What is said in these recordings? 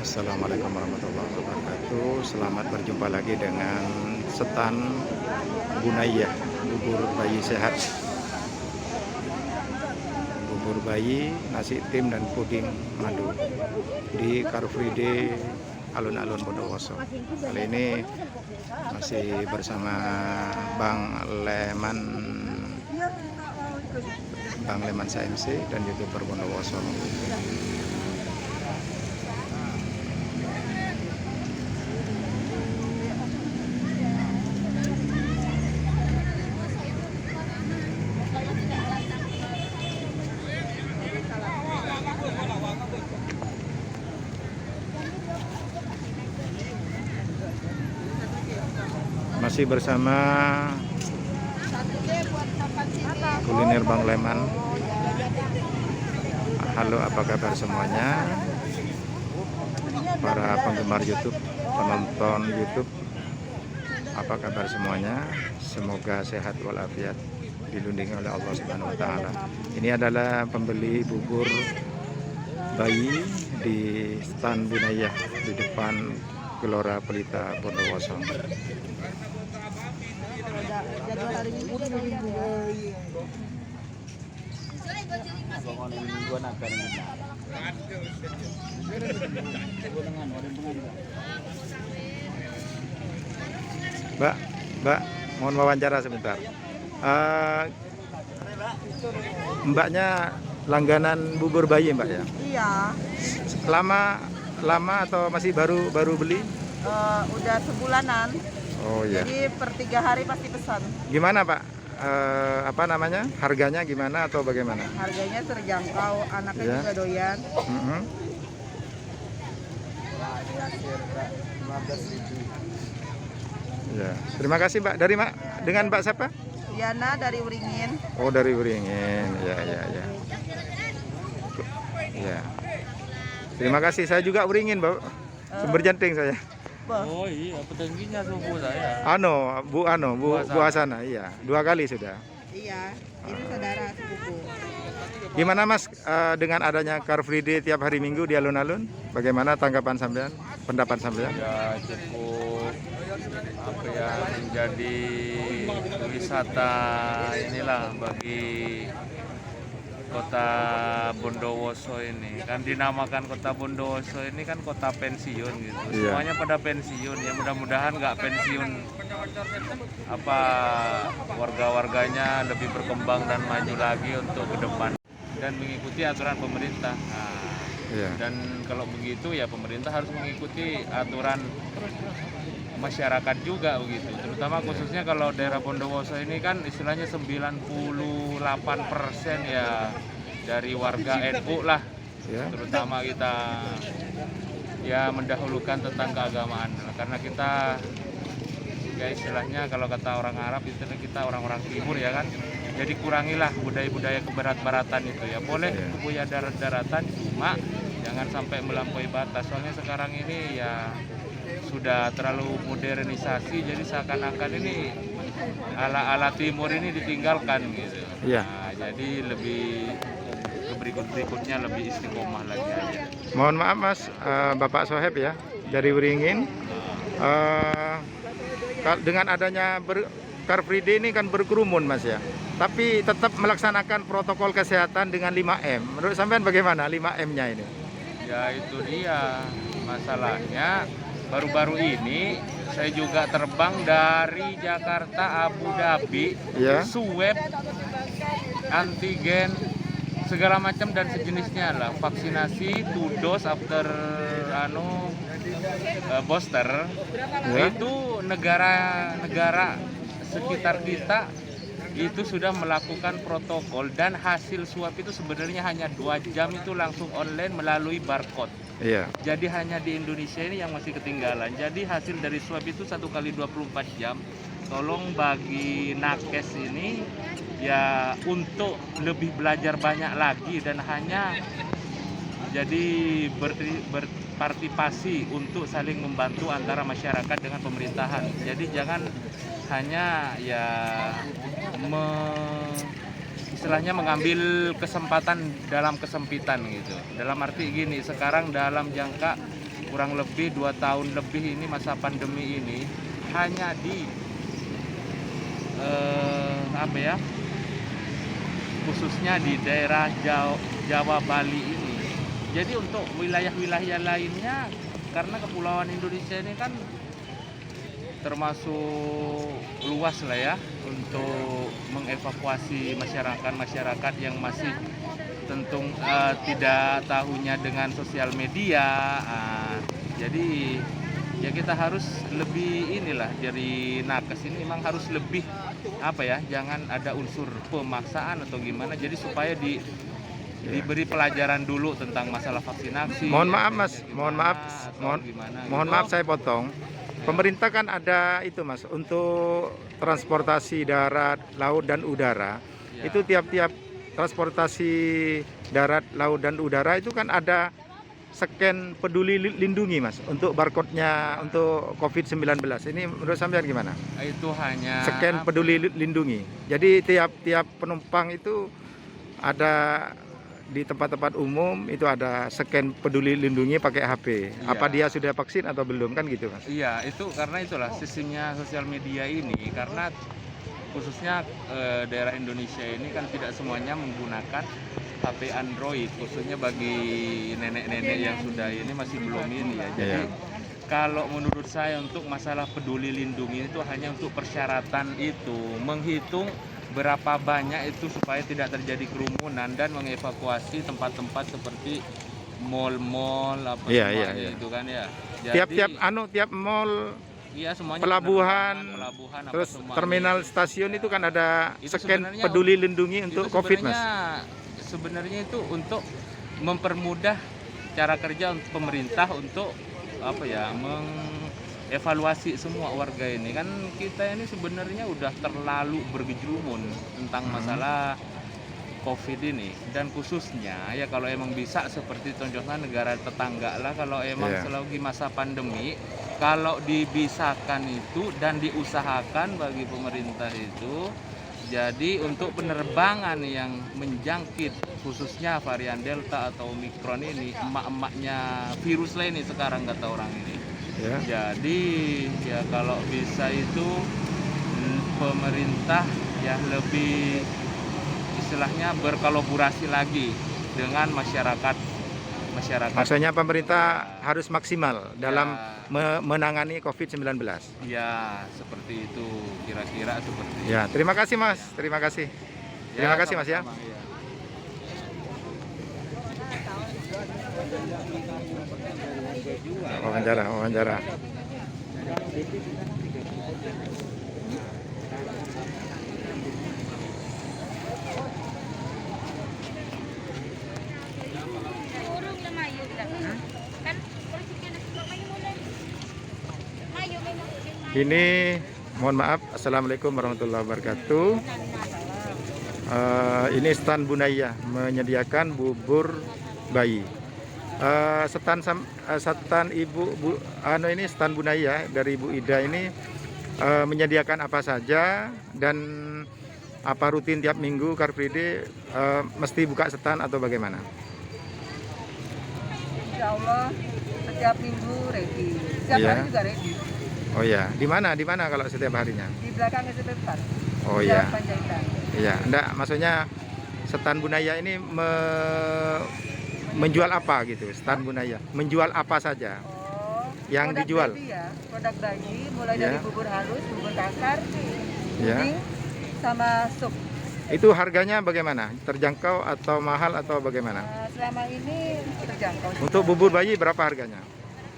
Assalamualaikum warahmatullahi wabarakatuh. Selamat berjumpa lagi dengan stan Bunayyah, bubur bayi sehat. Bubur bayi, nasi tim dan puding madu di Car Free Day alun-alun Bondowoso. Kali ini masih bersama Bang Leman SMC dan YouTuber Bondowoso. Masih bersama kuliner Bang Leman. Halo, apa kabar semuanya? Para penggemar YouTube, penonton YouTube, apa kabar semuanya? Semoga sehat walafiat, dilindungi oleh Allah Subhanahu wa taala. Ini adalah pembeli bubur bayi di stan Bunayyah di depan Gelora Pelita Bondowoso. Mbak, mohon wawancara sebentar. Mbaknya langganan bubur bayi, Mbak ya? Iya. Lama atau masih baru beli? Udah sebulanan. Oh iya. Jadi per 3 hari pasti pesan. Gimana Pak? Apa namanya? Harganya gimana atau bagaimana? Harganya terjangkau, anaknya Ya. juga doyan. Ya. Terima kasih Mbak. Dari dengan Mbak siapa? Diana dari Uringin. Oh, dari Uringin. Ya. Ya. Terima kasih. Saya juga Uringin, Mbak. Sumber Janting saya. Oh iya, petingginya suku saya. Bu Asana, iya. 2 kali sudah. Iya, ini saudara sepupu. Gimana Mas dengan adanya Car Free Day tiap hari Minggu di alun-alun? Bagaimana tanggapan sampean? Pendapat sampean? Ya cukup menjadi wisata inilah bagi kota Bondowoso ini. Kan dinamakan kota Bondowoso ini kan kota pensiun gitu. Iya. Semuanya pada pensiun ya, mudah-mudahan nggak pensiun warga-warganya lebih berkembang dan maju lagi untuk ke depan dan mengikuti aturan pemerintah. Iya. Dan kalau begitu ya pemerintah harus mengikuti aturan masyarakat juga begitu, terutama khususnya kalau daerah Bondowoso ini kan istilahnya 98% ya dari warga NU lah, Ya. terutama kita ya mendahulukan tentang keagamaan karena kita ya istilahnya kalau kata orang Arab itu kita orang-orang timur ya kan, jadi kurangilah budaya-budaya kebarat-baratan itu ya, boleh budaya darat-daratan cuma jangan sampai melampaui batas, soalnya sekarang ini ya sudah terlalu modernisasi, jadi seakan-akan ini ala-ala timur ini ditinggalkan gitu. Iya. Nah, jadi lebih ke berikutnya lebih istiqomah lagi aja. Mohon maaf Mas, Bapak Soheb ya, dari Uringin. Dengan adanya Car Free Day ini kan berkerumun Mas ya, tapi tetap melaksanakan protokol kesehatan dengan 5M. Menurut sampean bagaimana 5M-nya ini? Ya itu dia masalahnya. Baru-baru ini saya juga terbang dari Jakarta Abu Dhabi, Ya. swab, antigen, segala macam dan sejenisnya lah, vaksinasi 2 dose after booster. Ya. Itu negara-negara sekitar kita itu sudah melakukan protokol dan hasil swab itu sebenarnya hanya 2 jam itu langsung online melalui barcode. Iya. Jadi hanya di Indonesia ini yang masih ketinggalan. Jadi hasil dari swab itu 1 kali 24 jam. Tolong bagi nakes ini ya untuk lebih belajar banyak lagi dan hanya jadi berpartisipasi untuk saling membantu antara masyarakat dengan pemerintahan. Jadi jangan hanya ya istilahnya mengambil kesempatan dalam kesempitan gitu. Dalam arti gini, sekarang dalam jangka kurang lebih 2 tahun lebih ini masa pandemi ini hanya di khususnya di daerah Jawa Bali ini. Jadi untuk wilayah-wilayah lainnya, karena kepulauan Indonesia ini kan termasuk luas lah ya, untuk mengevakuasi masyarakat yang masih tentu tidak tahunya dengan sosial media. Jadi ya kita harus lebih dari nakes ini memang harus lebih jangan ada unsur pemaksaan atau gimana, jadi supaya diberi pelajaran dulu tentang masalah vaksinasi. Mohon maaf Mas, mohon maaf saya potong. Pemerintah kan ada itu Mas, untuk transportasi darat, laut dan udara. Ya. Itu tiap-tiap transportasi darat, laut dan udara itu kan ada scan peduli lindungi Mas, untuk barcode-nya untuk COVID-19. Ini menurut sampean gimana? Itu hanya Scan peduli lindungi. Jadi tiap penumpang itu ada di tempat-tempat umum itu ada scan peduli lindungi pakai HP. Iya. Apa dia sudah vaksin atau belum, kan gitu Mas? Iya, itu karena itulah sistemnya sosial media ini, karena khususnya daerah Indonesia ini kan tidak semuanya menggunakan HP Android, khususnya bagi nenek-nenek yang sudah ini masih belum ini ya. Jadi kalau menurut saya untuk masalah peduli lindungi itu hanya untuk persyaratan itu, menghitung berapa banyak itu supaya tidak terjadi kerumunan dan mengevakuasi tempat-tempat seperti mal-mal itu kan ya. Jadi, tiap mall, iya, semuanya pelabuhan terus terminal stasiun itu kan ada Itu scan sebenarnya peduli lindungi untuk COVID Mas. Sebenarnya itu untuk mempermudah cara kerja untuk pemerintah untuk mengevaluasi semua warga ini. Kan kita ini sebenarnya udah terlalu bergejumun tentang masalah COVID ini, dan khususnya ya kalau emang bisa seperti contohnya negara tetangga lah, kalau emang selagi masa pandemi, kalau dibisakan itu dan diusahakan bagi pemerintah itu, jadi untuk penerbangan yang menjangkit khususnya varian Delta atau Omikron ini, emak-emaknya virus lain ini sekarang kata orang ini. Jadi ya kalau bisa itu pemerintah ya lebih istilahnya berkolaborasi lagi dengan masyarakat. Maksudnya pemerintah harus maksimal dalam menangani COVID-19. Ya, seperti itu kira-kira seperti itu. Ya, terima kasih Mas. Terima kasih. Terima kasih Mas ya. Wawancara. Ini mohon maaf, assalamualaikum warahmatullahi wabarakatuh. Ini stan Bunaya menyediakan bubur bayi. Stan ini stan Bunaya dari Ibu Ida ini menyediakan apa saja, dan apa rutin tiap minggu Car Free Day mesti buka stan atau bagaimana? Insya Allah setiap minggu ready, setiap hari juga ready. Oh ya, di mana kalau setiap harinya? Di belakang SPP. Oh iya. Panjaitan. Iya, enggak, maksudnya stan Bunaya ini menjual apa gitu? Stan Bunaya menjual apa saja? Yang dijual? Baby ya, produk bayi, mulai dari bubur halus, bubur kasar, puding, sama sup. Itu harganya bagaimana? Terjangkau atau mahal atau bagaimana? Selama ini terjangkau. Untuk bubur bayi berapa harganya?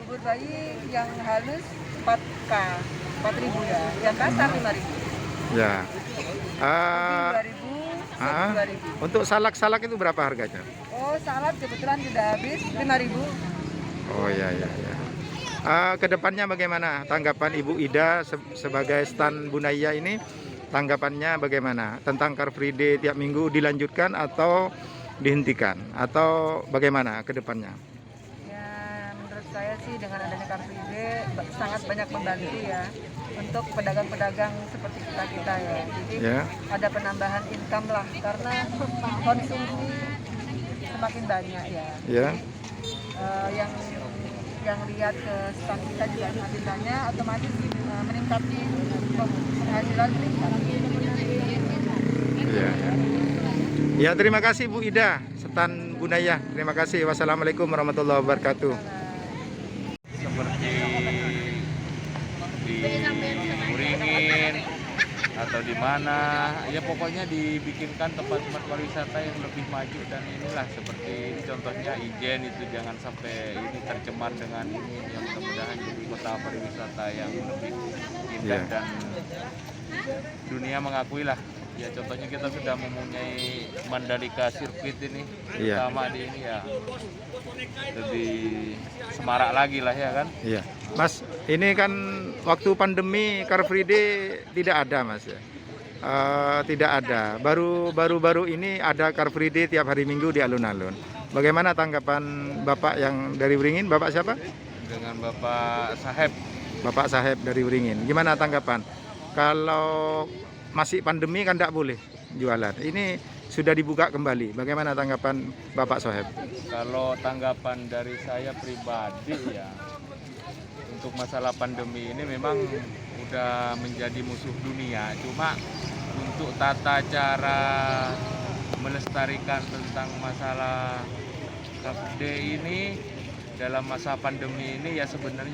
Bubur bayi yang halus 4.000 ya, yang kasar 5.000. Ya. 2.000, 2.000. Untuk salak itu berapa harganya? Oh, salad kebetulan sudah habis 5.000. Oh ya. Kedepannya bagaimana tanggapan Ibu Ida sebagai stan Bunaya ini? Tanggapannya bagaimana tentang Car Free Day tiap minggu, dilanjutkan atau dihentikan atau bagaimana kedepannya? Ya, menurut saya sih dengan adanya Car Free Day sangat banyak membantu ya untuk pedagang-pedagang seperti kita ya. Jadi ada penambahan income lah, karena konsumsi semakin banyak ya. Yang yang lihat ke stand kita juga penghasilannya otomatis meningkat, penghasilan meningkat. Iya. Ya, terima kasih Bu Ida, Setan Bunaya. Terima kasih. Wassalamualaikum warahmatullahi wabarakatuh. Seperti di Uringin atau di mana, ya pokoknya dibikinkan tempat-tempat pariwisata yang lebih maju, dan inilah seperti contohnya Ijen itu jangan sampai ini tercemar dengan ini, yang mudah-mudahan jadi kota pariwisata yang lebih indah dan dunia mengakui lah. Ya contohnya kita sudah mempunyai Mandalika Circuit ini, terutama di ini ya lebih semarak lagi lah ya kan. Iya, Mas, ini kan waktu pandemi Car Free Day tidak ada, Mas ya. Tidak ada. Baru ini ada Car Free Day tiap hari Minggu di alun-alun. Bagaimana tanggapan Bapak yang dari Wringin? Bapak siapa? Dengan Bapak Saheb. Bapak Saheb dari Wringin. Gimana tanggapan? Kalau masih pandemi kan tidak boleh jualan. Ini sudah dibuka kembali. Bagaimana tanggapan Bapak Saheb? Kalau tanggapan dari saya pribadi ya, untuk masalah pandemi ini memang udah menjadi musuh dunia. Cuma untuk tata cara melestarikan tentang masalah KFD ini dalam masa pandemi ini ya sebenarnya